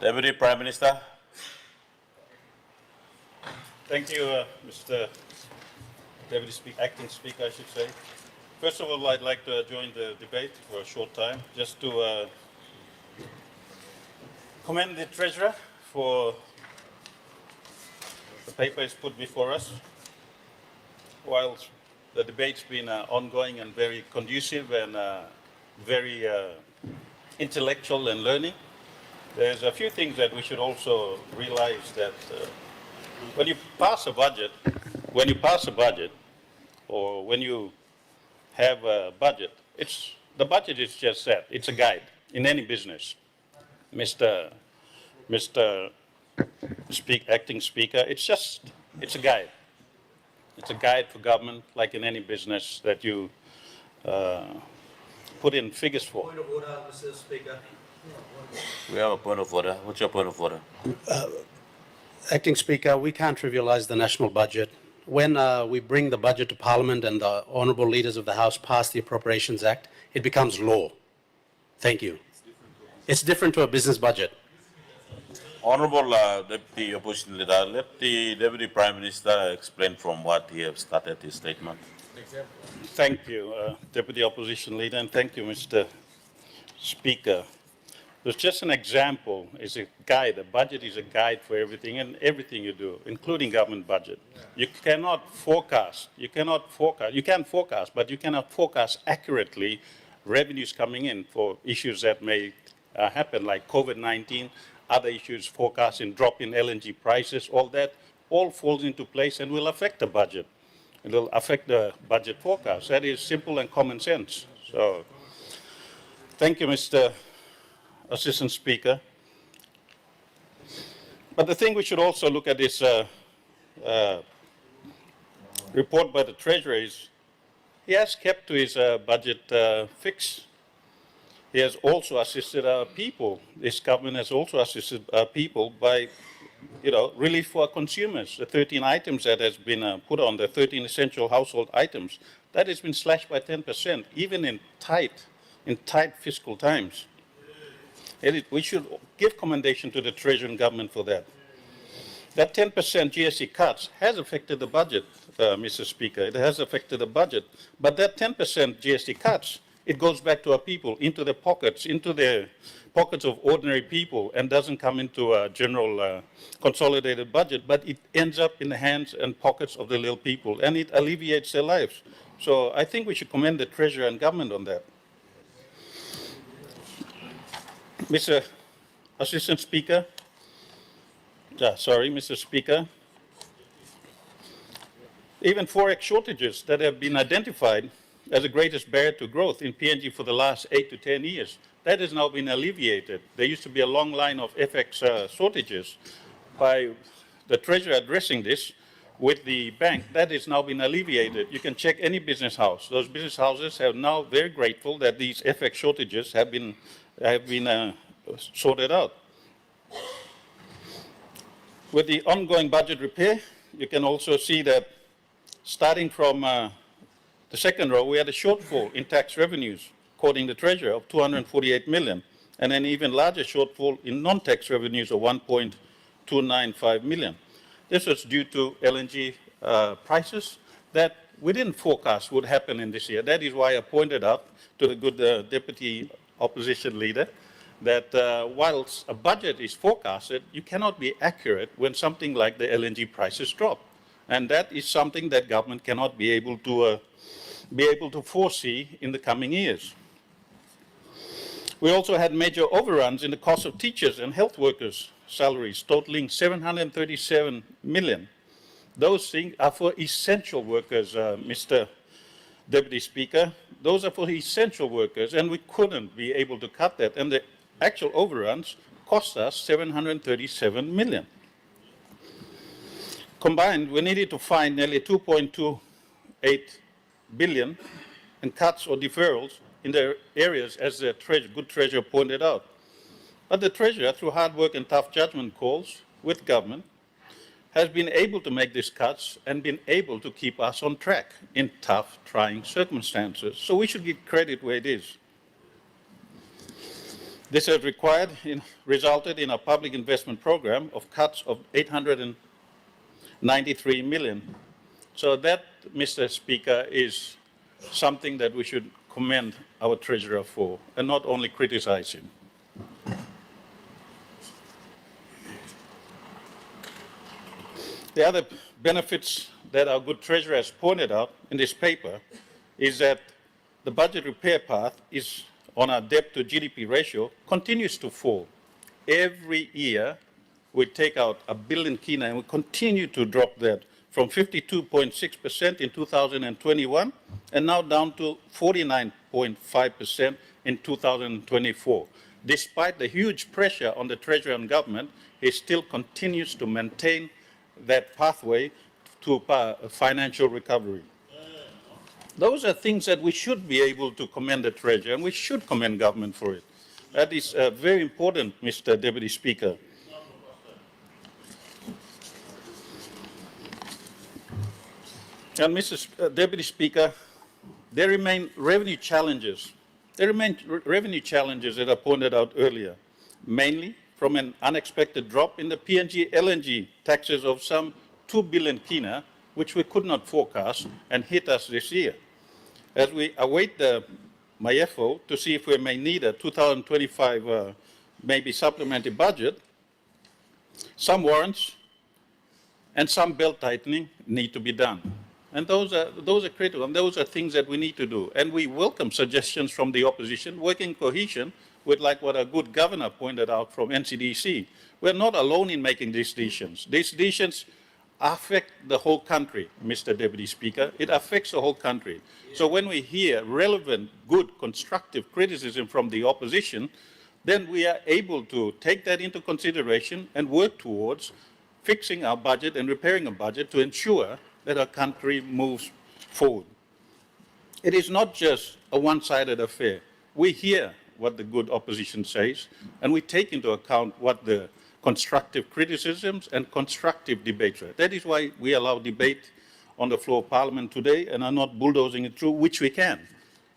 Deputy Prime Minister. Thank you, Mr. Deputy Speaker, Acting Speaker, I should say. First of all, I'd like to join the debate for a short time, just to commend the Treasurer for the paper is put before us. While the debate's been ongoing and very conducive and very intellectual and learning, there's a few things that we should also realize that when you pass a budget, or when you have a budget, the budget is just that. It's a guide in any business. Mr. Acting Speaker, it's a guide. It's a guide for government, like in any business that you put in figures for. Point of order, Mr. Speaker. We have a point of order. What's your point of order? Acting Speaker, we can't trivialise the national budget. When we bring the budget to Parliament and the honourable leaders of the House pass the Appropriations Act, it becomes law. Thank you. It's different to a business budget. Honourable Deputy Opposition Leader, let the Deputy Prime Minister explain from what he has started his statement. Thank you, Deputy Opposition Leader, and thank you, Mr. Speaker. It's just an example. It's a guide. A budget is a guide for everything and everything you do, including government budget. You cannot forecast. You can forecast, but you cannot forecast accurately revenues coming in for issues that may happen, like COVID-19, other issues forecasting, drop in LNG prices, all that all falls into place and will affect the budget. It will affect the budget forecast. That is simple and common sense. So, thank you, Mr. Assistant Speaker. But the thing we should also look at is report by the Treasurer is he has kept to his budget fix. He has also assisted our people. This government has also assisted our people by, relief for our consumers. The 13 items that has been put on, the 13 essential household items, that has been slashed by 10%, even in tight fiscal times. We should give commendation to the Treasury and government for that. That 10% GST cuts has affected the budget, Mr. Speaker. It has affected the budget. But that 10% GST cuts, it goes back to our people, into the pockets of ordinary people, and doesn't come into a general consolidated budget, but it ends up in the hands and pockets of the little people, and it alleviates their lives. So I think we should commend the Treasurer and government on that. Mr. Assistant Speaker, Mr. Speaker, even forex shortages that have been identified as the greatest barrier to growth in PNG for the last 8 to 10 years, that has now been alleviated. There used to be a long line of FX shortages. By the Treasurer addressing this with the bank, that has now been alleviated. You can check any business house. Those business houses have now very grateful that these FX shortages have been sorted out. With the ongoing budget repair, you can also see that starting from the second row, we had a shortfall in tax revenues, according to the Treasurer, of 248 million, and an even larger shortfall in non-tax revenues of 1.295 million. This was due to LNG prices that we didn't forecast would happen in this year. That is why I pointed out to the good Deputy Opposition Leader that whilst a budget is forecasted, you cannot be accurate when something like the LNG prices drop. And that is something that government cannot be able to foresee in the coming years. We also had major overruns in the cost of teachers and health workers' salaries, totaling 737 million. Those things are for essential workers, Mr. Deputy Speaker. Those are for essential workers, and we couldn't be able to cut that. And the actual overruns cost us 737 million. Combined, we needed to find nearly 2.28 billion in cuts or deferrals in the areas, as the good Treasurer pointed out. But the Treasurer, through hard work and tough judgment calls with government, has been able to make these cuts and been able to keep us on track in tough, trying circumstances. So we should give credit where it is. This has resulted in a public investment program of cuts of 893 million. So that, Mr. Speaker, is something that we should commend our Treasurer for, and not only criticize him. The other benefits that our good Treasurer has pointed out in this paper is that the budget repair path is on our debt to GDP ratio continues to fall. Every year we take out $1 billion kina and we continue to drop that from 52.6% in 2021 and now down to 49.5% in 2024. Despite the huge pressure on the Treasury and government, he still continues to maintain that pathway to financial recovery. Those are things that we should be able to commend the Treasury, and we should commend government for it. That is very important, Mr. Deputy Speaker. And Mr. Deputy Speaker, there remain revenue challenges. There remain revenue challenges that I pointed out earlier, mainly from an unexpected drop in the PNG LNG taxes of some 2 billion kina, which we could not forecast and hit us this year. As we await the MIEFO to see if we may need a 2025 maybe supplementary budget, some warrants and some belt tightening need to be done. And those are critical, and those are things that we need to do. And we welcome suggestions from the opposition, working cohesion with like what a good governor pointed out from NCDC. We're not alone in making these decisions. These decisions affect the whole country, Mr. Deputy Speaker. It affects the whole country. So when we hear relevant, good, constructive criticism from the opposition, then we are able to take that into consideration and work towards fixing our budget and repairing a budget to ensure that our country moves forward. It is not just a one-sided affair. We hear what the good opposition says, and we take into account what the constructive criticisms and constructive debates are. That is why we allow debate on the floor of Parliament today and are not bulldozing it through, which we can,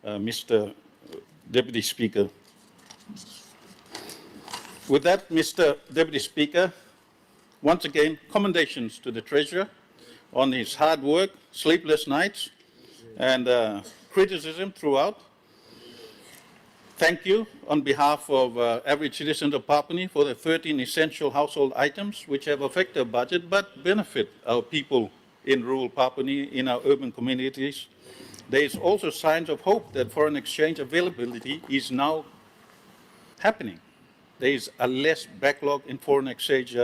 Mr. Deputy Speaker. With that, Mr. Deputy Speaker, once again, commendations to the Treasurer on his hard work, sleepless nights, and criticism throughout. Thank you on behalf of average citizens of Papua New Guinea for the 13 essential household items which have affected our budget but benefit our people in rural Papua New Guinea, in our urban communities. There is also signs of hope that foreign exchange availability is now happening. There is a less backlog in foreign exchange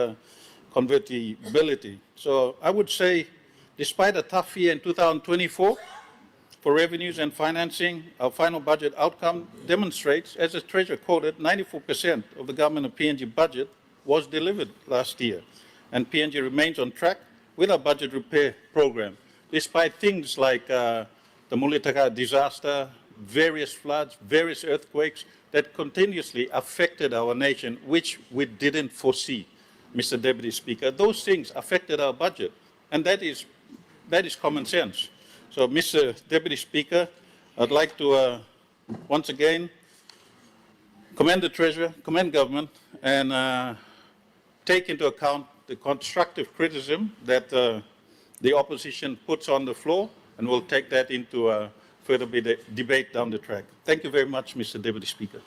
convertibility. So I would say, despite a tough year in 2024, for revenues and financing, our final budget outcome demonstrates, as the Treasurer quoted, 94% of the government of PNG budget was delivered last year. And PNG remains on track with our budget repair program, despite things like the Mulitaka disaster, various floods, various earthquakes that continuously affected our nation, which we didn't foresee, Mr. Deputy Speaker. Those things affected our budget, and that is common sense. So, Mr. Deputy Speaker, I'd like to once again commend the Treasurer, commend government, and take into account the constructive criticism that the opposition puts on the floor, and we'll take that into further debate down the track. Thank you very much, Mr. Deputy Speaker.